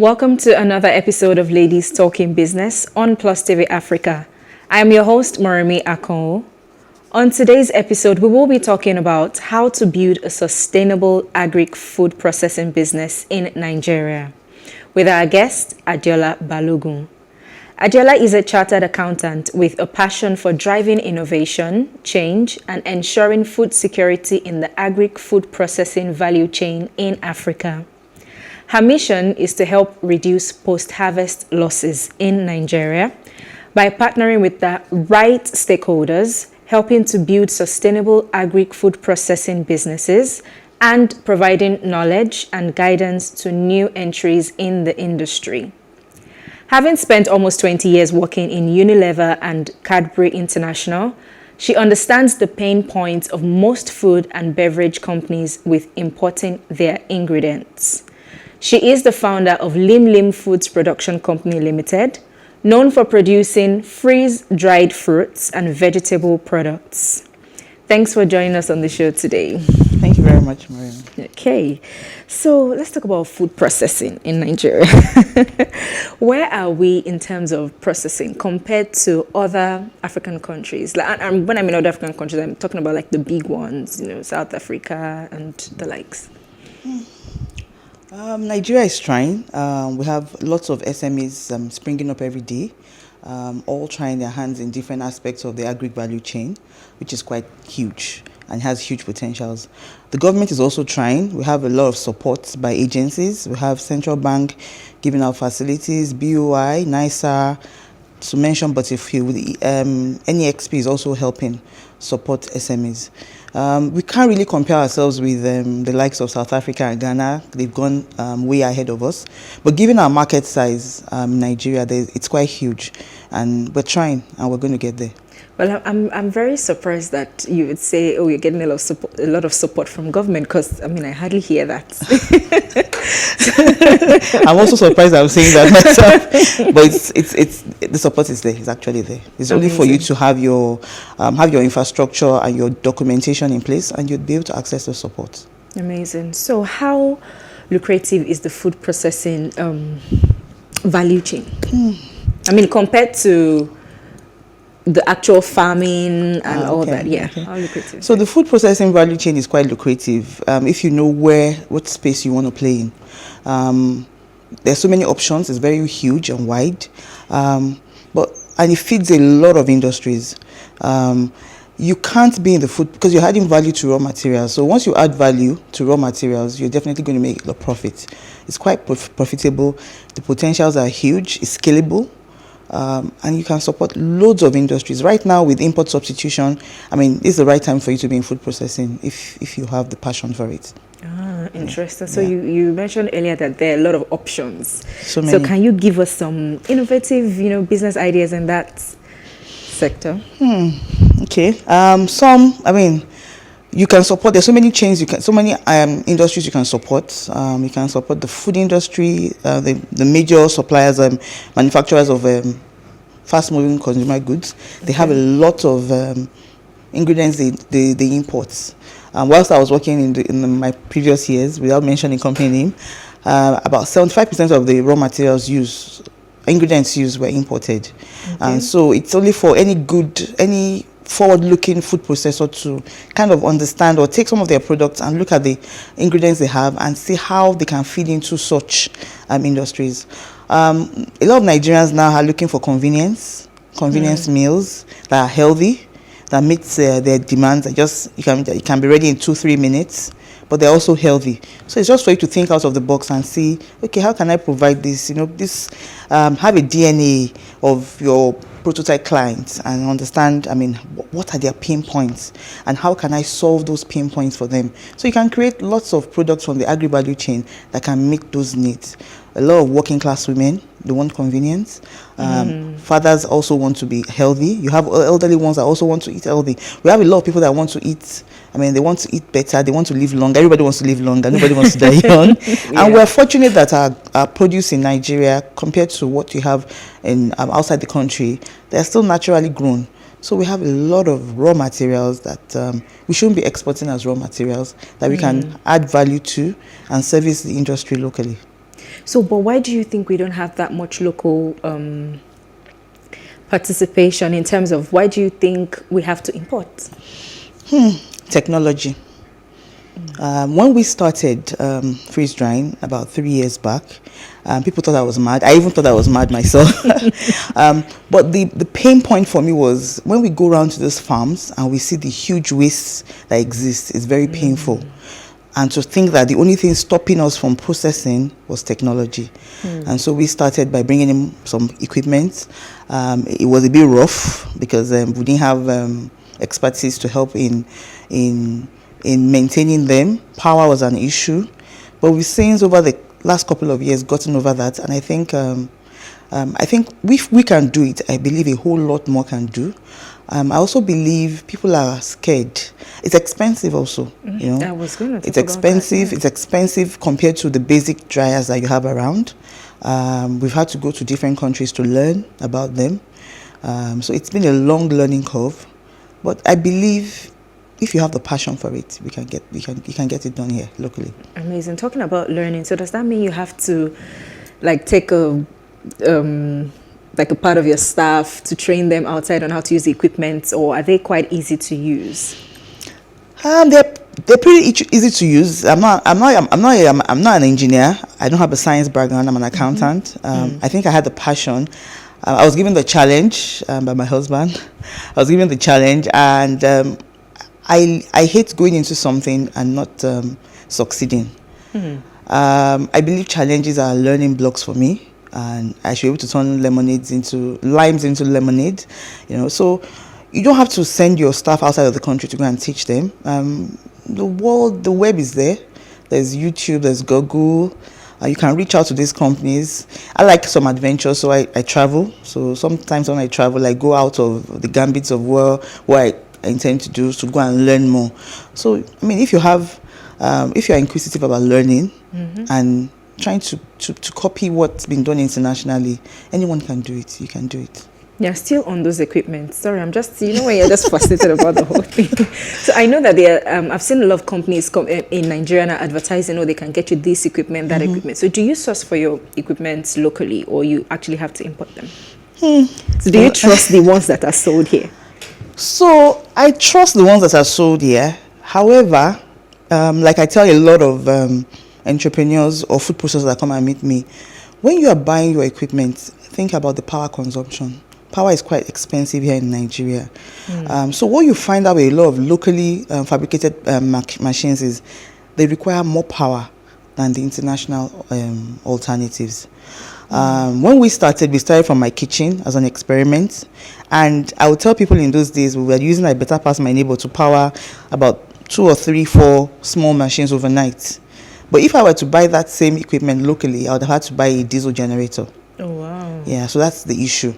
Welcome to another episode of Ladies Talking Business on PlusTvAfrica. I am your host, Moremi Akano. On today's episode, we will be talking about how to build a sustainable agri-food processing business in Nigeria with our guest, Adeola Balogun. Adeola is a chartered accountant with a passion for driving innovation, change, and ensuring food security in the agri-food processing value chain in Africa. Her mission is to help reduce post-harvest losses in Nigeria by partnering with the right stakeholders, helping to build sustainable agri-food processing businesses, and providing knowledge and guidance to new entries in the industry. Having spent almost 20 years working in Unilever and Cadbury International, she understands the pain points of most food and beverage companies with importing their ingredients. She is the founder of LimLim Foods Production Company Limited, known for producing freeze-dried fruits and vegetable products. Thanks for joining us on the show today. Thank you very much, Maria. Okay, so let's talk about food processing in Nigeria. Where are we in terms of processing compared to other African countries? And when I mean other African countries, I'm talking about like the big ones, South Africa and the likes. Nigeria is trying. We have lots of SMEs springing up every day, all trying their hands in different aspects of the agri-value chain, which is quite huge and has huge potentials. The government is also trying. We have a lot of support by agencies. We have Central Bank giving out facilities, BOI, NISA, to mention but a few. NEXP is also helping support SMEs. We can't really compare ourselves with the likes of South Africa and Ghana. They've gone way ahead of us. But given our market size, Nigeria, it's quite huge. And we're trying, and we're going to get there. Well, I'm very surprised that you would say, oh, you're getting a lot of support from government, because, I mean, I hardly hear that. I'm also surprised I'm saying that myself. But it's the support is there. It's actually there. It's only for you to have your infrastructure and your documentation in place, and you'd be able to access the support. Amazing. So how lucrative is the food processing value chain? I mean, compared to the actual farming and all that, yeah. Okay. How lucrative? So the food processing value chain is quite lucrative if you know what space you want to play in. There's so many options. It's very huge and wide, and it feeds a lot of industries. You can't be in the food because you're adding value to raw materials. So once you add value to raw materials, you're definitely going to make a profit. It's quite profitable. The potentials are huge. It's scalable. And you can support loads of industries. Right now with import substitution, I mean, this is the right time for you to be in food processing if you have the passion for it. Interesting. So you mentioned earlier that there are a lot of options. So many. So can you give us some innovative, business ideas in that sector? Okay. You can support. There's so many chains. So many industries you can support. You can support the food industry, the major suppliers, manufacturers of fast-moving consumer goods. They have a lot of ingredients they import. Whilst I was working in my previous years, without mentioning company name, about 75% of the raw materials ingredients used were imported. And so it's only for any forward-looking food processor to kind of understand or take some of their products and look at the ingredients they have and see how they can feed into such industries. A lot of Nigerians now are looking for convenience meals that are healthy, that meets their demands. It can be ready in 2-3 minutes, but they're also healthy. So it's just for you to think out of the box and see, okay, how can I provide this? Have a DNA of your prototype clients and understand, what are their pain points and how can I solve those pain points for them? So you can create lots of products from the agri-value chain that can meet those needs. A lot of working class women, they want convenience. Fathers also want to be healthy. You have elderly ones that also want to eat healthy. We have a lot of people that want to eat, they want to eat better, they want to live longer. Everybody wants to live longer, nobody wants to die young. And we're fortunate that our produce in Nigeria, compared to what you have in outside the country, they're still naturally grown. So we have a lot of raw materials that we shouldn't be exporting as raw materials that we can add value to and service the industry locally. So, but why do you think we don't have that much local participation in terms of why do you think we have to import? Technology. When we started freeze drying about 3 years back, people thought I was mad. I even thought I was mad myself. But the pain point for me was when we go around to those farms and we see the huge waste that exists, it's very painful. And to think that the only thing stopping us from processing was technology. And so we started by bringing in some equipment. It was a bit rough because we didn't have expertise to help in maintaining them. Power was an issue. But we've since over the last couple of years gotten over that. And I think if we can do it, I believe a whole lot more can do. I also believe people are scared. It's expensive also, you know. I was going to talk It's expensive. about that, It's expensive compared to the basic dryers that you have around. We've had to go to different countries to learn about them. So it's been a long learning curve. But I believe if you have the passion for it, you can get it done here locally. Amazing. Talking about learning, so does that mean you have to like take a part of your staff to train them outside on how to use the equipment, or are they quite easy to use? They're pretty easy to use. I'm not an engineer. I don't have a science background. I'm an accountant. I think I had the passion. I was given the challenge by my husband. I was given the challenge, and I hate going into something and not succeeding. I believe challenges are learning blocks for me, and I should be able to turn limes into lemonade. You know, so you don't have to send your staff outside of the country to go and teach them. The web is there. There's YouTube, there's Google. You can reach out to these companies. I like some adventures, so I travel. So sometimes when I travel, I go out of the gambits of what I intend to do to go and learn more. So, I mean, if you're inquisitive about learning and trying to copy what's been done internationally, anyone can do it. You can do it. Yeah, still on those equipment. Sorry, I'm just, when you're just fascinated about the whole thing. So I know that I've seen a lot of companies come in Nigeria and advertising, they can get you this equipment, that equipment. So do you source for your equipment locally, or you actually have to import them? So do you trust the ones that are sold here? So I trust the ones that are sold here. However, like I tell a lot of entrepreneurs or food processors that come and meet me, when you are buying your equipment, think about the power consumption. Power is quite expensive here in Nigeria. So what you find out with a lot of locally fabricated machines is they require more power than the international alternatives. When we started from my kitchen as an experiment. And I would tell people in those days we were using I better pass my neighbor to power about 2 or 3, 4 small machines overnight. But if I were to buy that same equipment locally, I would have had to buy a diesel generator. Oh, wow. Yeah, so that's the issue.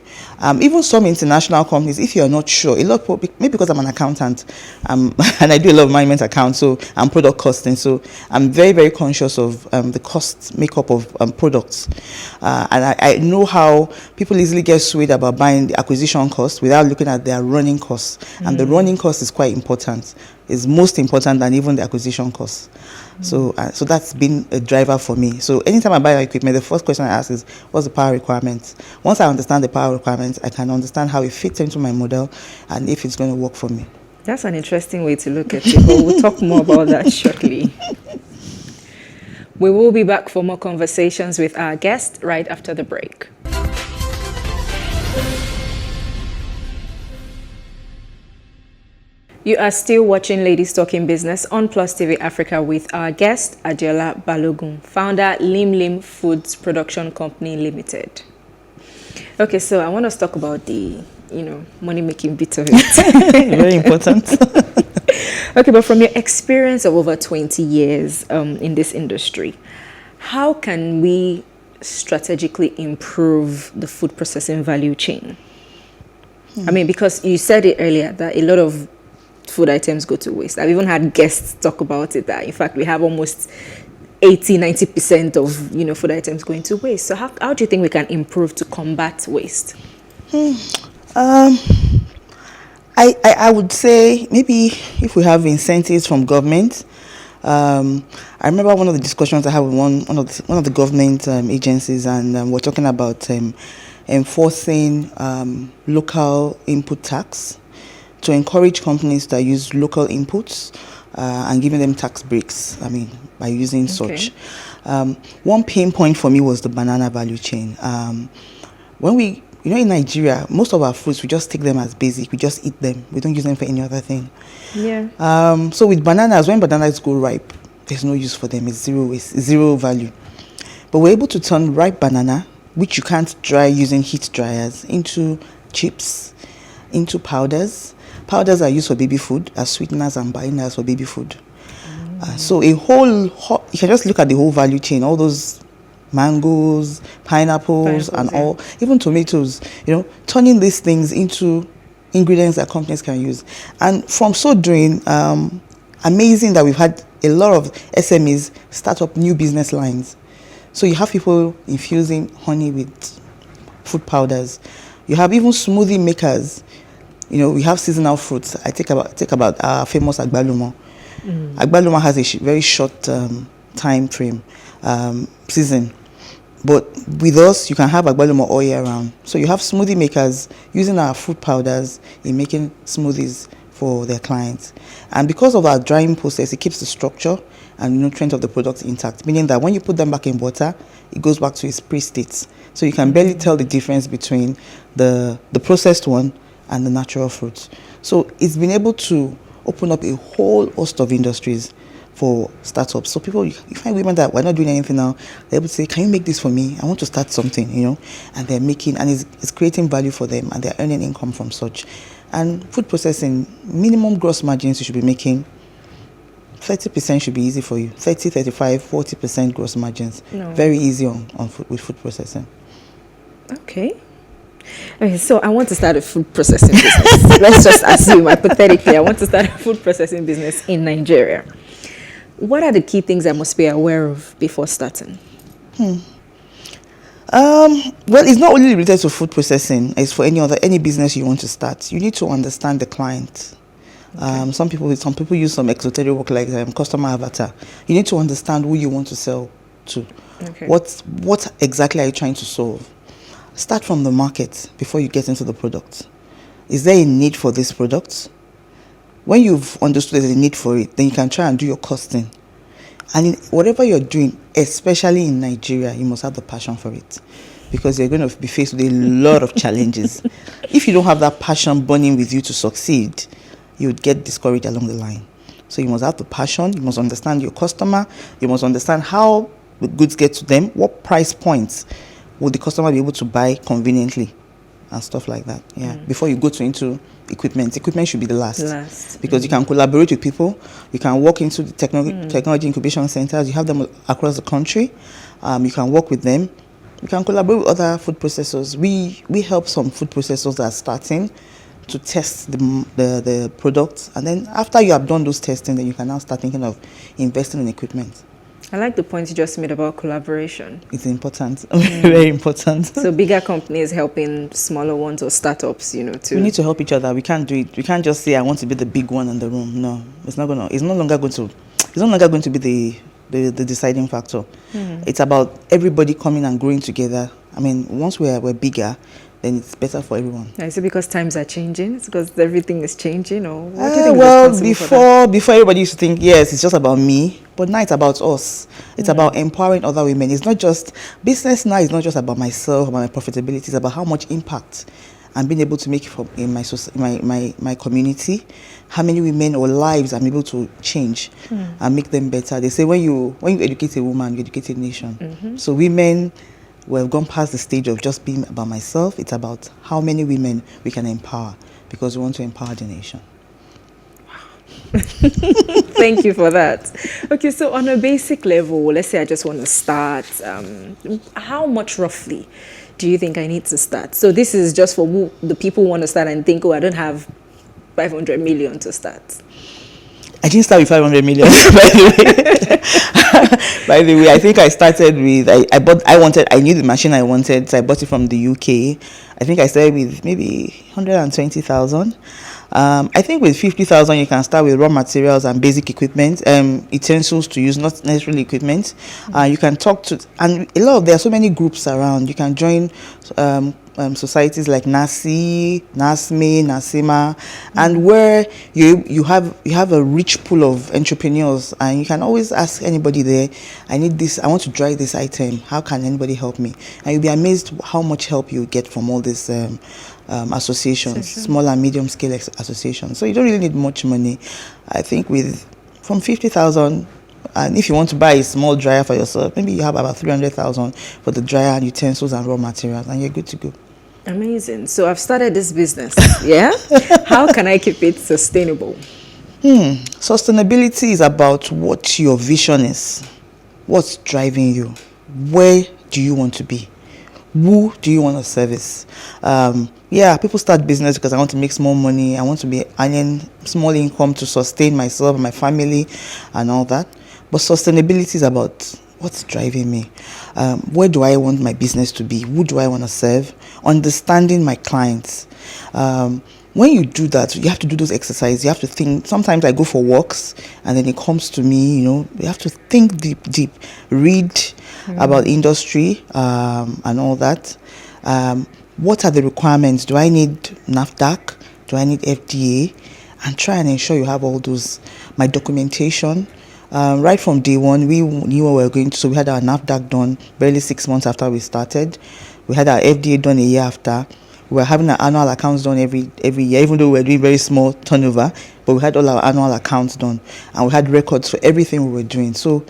Even some international companies, if you're not sure, a lot of people, maybe because I'm an accountant and I do a lot of management accounts, so I'm product costing, so I'm very, very conscious of the cost makeup of products. And I know how people easily get swayed about buying the acquisition cost without looking at their running costs. And the running cost is quite important. It's most important than even the acquisition cost. So that's been a driver for me. So anytime I buy equipment, the first question I ask is, what's the power requirements? Once I understand the power requirements, I can understand how it fits into my model and if it's going to work for me. That's an interesting way to look at it, but we'll talk more about that shortly. We will be back for more conversations with our guest right after the break. You are still watching Ladies Talking Business on PlusTvAfrica with our guest, Adeola Balogun, founder LimLim Foods Production Company Limited. Okay, so I want us to talk about the, money-making bit of it. Very important. Okay, but from your experience of over 20 years in this industry, how can we strategically improve the food processing value chain? I mean, because you said it earlier that a lot of food items go to waste. I've even had guests talk about it, that in fact we have almost 80-90% of food items going to waste. So how do you think we can improve to combat waste? I would say maybe if we have incentives from government, I remember one of the discussions I had with one of the government agencies, and we're talking about enforcing local input tax to encourage companies that use local inputs and giving them tax breaks. I mean, by using such. One pain point for me was the banana value chain. When we, in Nigeria, most of our fruits, we just take them as basic. We just eat them. We don't use them for any other thing. Yeah. So with bananas, when bananas go ripe, there's no use for them. It's zero waste, zero value. But we're able to turn ripe banana, which you can't dry using heat dryers, into chips, into powders. Powders are used for baby food as sweeteners and binders for baby food. So you can just look at the whole value chain, all those mangoes, pineapples and all, even tomatoes, turning these things into ingredients that companies can use. And from so doing, amazing that we've had a lot of SMEs start up new business lines. So you have people infusing honey with food powders. You have even smoothie makers. We have seasonal fruits. I take about our famous agbalumo. Agbalumo has a very short time frame, season. But with us, you can have agbalumo all year round. So you have smoothie makers using our fruit powders in making smoothies for their clients. And because of our drying process, it keeps the structure and nutrient of the product intact, meaning that when you put them back in water, it goes back to its pre-state. So you can barely tell the difference between the processed one and the natural fruits. So it's been able to open up a whole host of industries for startups. So people, you find women that we're not doing anything now, they're able to say, can you make this for me? I want to start something, and they're making, and it's creating value for them, and they're earning income from such. And food processing, minimum gross margins you should be making, 30% should be easy for you. 30, 35, 40% gross margins. Very easy with food processing. Okay, so I want to start a food processing business. Let's just assume, hypothetically, I want to start a food processing business in Nigeria. What are the key things I must be aware of before starting? Well, it's not only related to food processing. It's for any business you want to start. You need to understand the client. Some people use some exoteric work like customer avatar. You need to understand who you want to sell to. What exactly are you trying to solve? Start from the market before you get into the product. Is there a need for this product? When you've understood there's a need for it, then you can try and do your costing. And whatever you're doing, especially in Nigeria, you must have the passion for it, because you're going to be faced with a lot of challenges. If you don't have that passion burning with you to succeed, you would get discouraged along the line. So you must have the passion, you must understand your customer, you must understand how the goods get to them, what price points will the customer be able to buy conveniently, and stuff like that. Before you go into equipment should be the last. Because you can collaborate with people, you can walk into the technology incubation centers, you have them across the country, you can work with them, you can collaborate with other food processors. We help some food processors that are starting to test the products, and then after you have done those testing, then you can now start thinking of investing in equipment. I like the point you just made about collaboration. It's important, very important. So bigger companies helping smaller ones or startups, to... We need to help each other. We can't do it. We can't just say, I want to be the big one in the room. No, it's no longer going to be the deciding factor. It's about everybody coming and growing together. I mean, once we're bigger, then it's better for everyone. Is it because times are changing? It's because everything is changing, or what do you think is responsible for that? Before everybody used to think, yes, it's just about me, but now it's about us. It's about empowering other women. It's not just business now. It's not just about myself, about my profitability. It's about how much impact I'm being able to make in my community. How many women or lives I'm able to change and make them better. They say when you educate a woman, you educate a nation. So women, we've gone past the stage of just being about myself. It's about how many women we can empower, because we want to empower the nation. Thank you for that. Okay, so on a basic level, let's say I just want to start, how much roughly do you think I need to start? So this is just for the people who want to start and think, I don't have 500 million to start. I didn't start with 500 million, by the way. By the way, I think I started with, I knew the machine I wanted, so I bought it from the UK. I think I started with maybe 120,000. I think with 50,000, you can start with raw materials and basic equipment, utensils to use, not necessarily equipment. You can talk to, and there are so many groups around. You can join societies like NASI, NASME, NASIMA, and where you have a rich pool of entrepreneurs, and you can always ask anybody there, I need this, I want to dry this item, how can anybody help me? And you'll be amazed how much help you get from all these associations, small and medium scale associations. So you don't really need much money. I think from 50,000, and if you want to buy a small dryer for yourself, maybe you have about 300,000 for the dryer and utensils and raw materials, and you're good to go. Amazing. So I've started this business. Yeah. How can I keep it sustainable? Sustainability is about what your vision is. What's driving you? Where do you want to be? Who do you want to service? People start business because I want to make small money. I want to be earning small income to sustain myself and my family and all that. But sustainability is about what's driving me. Where do I want my business to be? Who do I want to serve? Understanding my clients. When you do that, you have to do those exercises. You have to think. Sometimes I go for walks and then it comes to me, you have to think deep, read about industry and all that. What are the requirements? Do I need NAFDAC? Do I need FDA? And try and ensure you have all those, my documentation. Right from day one, we knew what we were going to. So we had our NAFDAC done barely 6 months after we started. We had our FDA done a year after. We were having our annual accounts done every year, even though we were doing very small turnover. But we had all our annual accounts done. And we had records for everything we were doing. So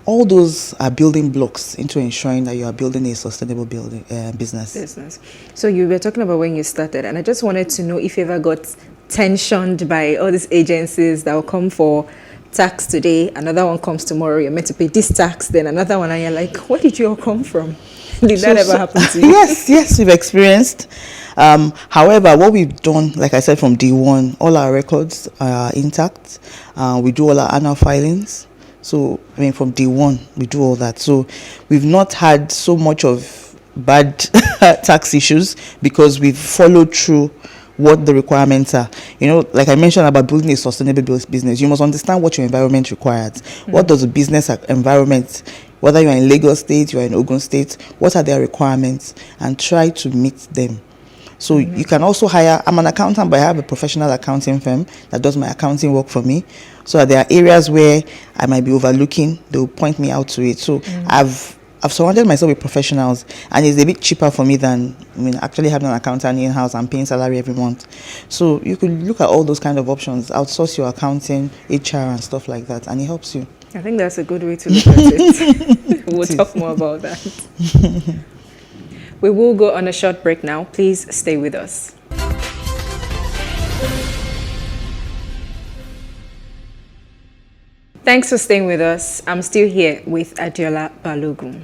all those are building blocks into ensuring that you are building a sustainable business. So you were talking about when you started. And I just wanted to know if you ever got tensioned by all these agencies that will come for tax today, another one comes tomorrow, you're meant to pay this tax, then another one, and you're like, where did you all come from? Did that ever happen to you? Yes, we've experienced. However, what we've done, like I said, from day one, all our records are intact. We do all our annual filings. So, from day one, we do all that. So, we've not had so much of bad tax issues because we've followed through what the requirements are. Like I mentioned about building a sustainable business, you must understand what your environment requires. What does the business environment, whether you're in Lagos State, you're in Ogun State, what are their requirements, and try to meet them. So you can also hire, I'm an accountant, but I have a professional accounting firm that does my accounting work for me. So there are areas where I might be overlooking, they'll point me out to it. So I've surrounded myself with professionals, and it's a bit cheaper for me than actually having an accountant in-house and paying salary every month. So you could look at all those kind of options, outsource your accounting, HR and stuff like that, and it helps you. I think that's a good way to look at it. We'll talk more about that. We will go on a short break now. Please stay with us. Thanks for staying with us. I'm still here with Adeola Balogun.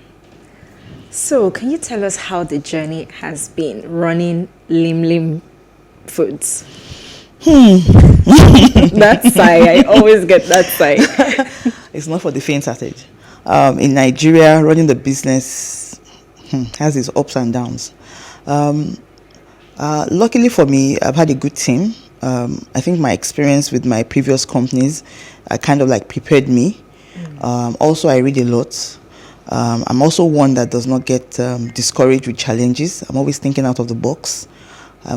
So, can you tell us how the journey has been running LimLim Foods? That sigh, I always get that sigh. It's not for the faint-hearted. In Nigeria, running the business has its ups and downs. Luckily for me, I've had a good team. I think my experience with my previous companies kind of prepared me. Also, I read a lot. I'm also one that does not get discouraged with challenges. I'm always thinking out of the box.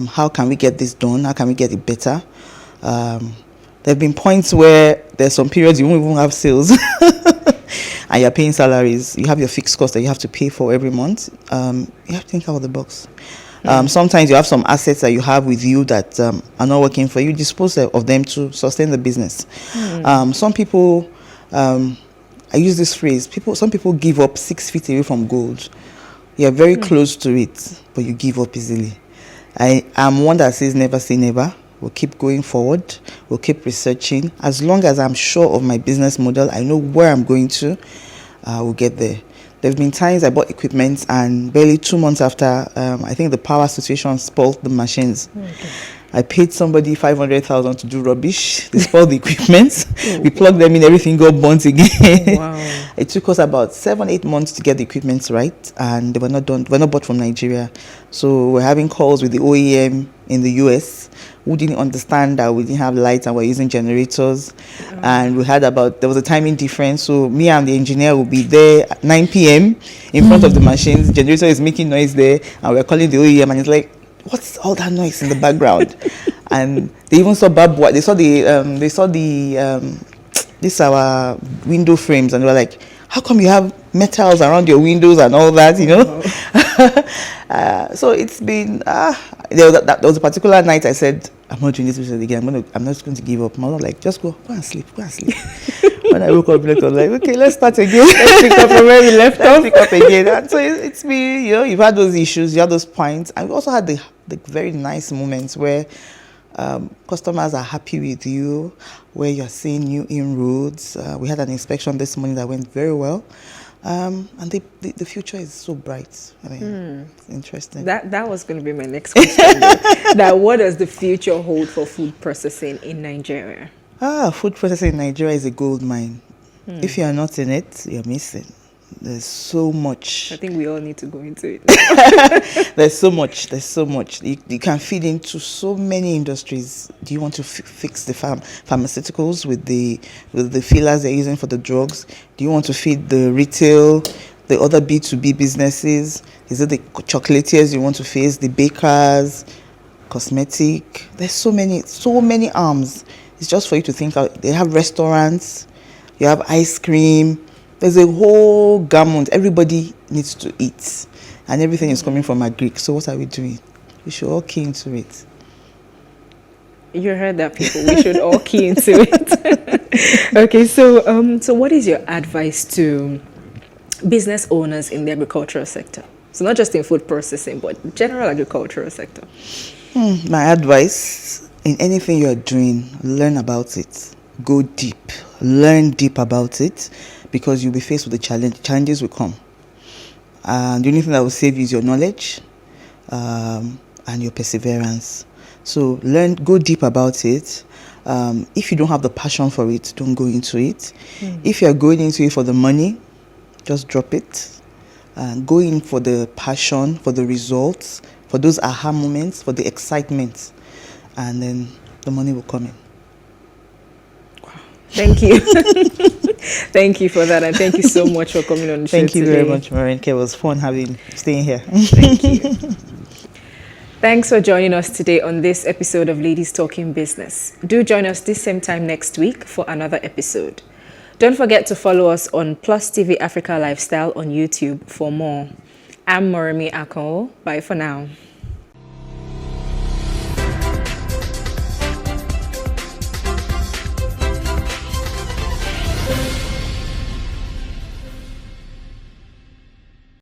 How can we get this done? How can we get it better? There have been points where there's some periods you won't even have sales and you're paying salaries. You have your fixed costs that you have to pay for every month. You have to think out of the box. Sometimes you have some assets that you have with you that are not working for you. Dispose of them to sustain the business. Some people, I use this phrase, some people give up 6 feet away from gold. You're very close to it, but you give up easily. I am one that says never say never. We'll keep going forward. We'll keep researching. As long as I'm sure of my business model, I know where I'm going to, we'll get there. There have been times I bought equipment and barely 2 months after, I think the power situation spoiled the machines. Okay. I paid somebody 500,000 to do rubbish. They spoiled the equipment. We plugged them in, everything got burnt again. Wow. It took us about 7-8 months to get the equipment right, and they were not done. They were not bought from Nigeria. So we're having calls with the OEM in the US who didn't understand that we didn't have lights and we're using generators. And there was a timing difference. So me and the engineer will be there at 9 p.m. in front of the machines. Generator is making noise there, and we're calling the OEM, and it's like, what's all that noise in the background? And they even saw barbed wire. They saw this our window frames, and they were like, how come you have metals around your windows and all that, you know? So it's been there was a particular night I said, I'm not doing this again. I'm not going to give up. My mom was like, just go and sleep. When I woke up later, I was like, okay, let's start again. Let's pick up from where we left off. Let's pick up again. And so it's been, you've had those issues, you have those points, and we also had the very nice moments where customers are happy with you, where you're seeing new inroads. We had an inspection this morning that went very well. And the future is so bright. I mean, it's interesting. That was going to be my next question. That what does the future hold for food processing in Nigeria? Food processing in Nigeria is a gold mine. If you are not in it, you're missing. There's so much. I think we all need to go into it. There's so much. You can feed into so many industries. Do you want to fix the pharmaceuticals with the fillers they're using for the drugs? Do you want to feed the retail, the other B2B businesses? Is it the chocolatiers you want to face, the bakers, cosmetic? There's so many arms. It's just for you to think out. They have restaurants, you have ice cream. There's a whole gamut. Everybody needs to eat. And everything is coming from Greek. So what are we doing? We should all key into it. You heard that, people. We should all key into it. Okay, so what is your advice to business owners in the agricultural sector? So not just in food processing, but general agricultural sector. My advice, in anything you are doing, learn about it. Go deep. Learn deep about it, because you'll be faced with the challenge. Challenges will come. And the only thing that will save you is your knowledge and your perseverance. So go deep about it. If you don't have the passion for it, don't go into it. If you're going into it for the money, just drop it. Go in for the passion, for the results, for those aha moments, for the excitement. And then the money will come in. Thank you. Thank you for that, and thank you so much for coming on the show today. Thank you very much, Morenke. It was fun staying here. Thank you. Thanks for joining us today on this episode of Ladies Talking Business. Do join us this same time next week for another episode. Don't forget to follow us on PlusTvAfrica Lifestyle on YouTube for more. I'm Moremi Akano. Bye for now.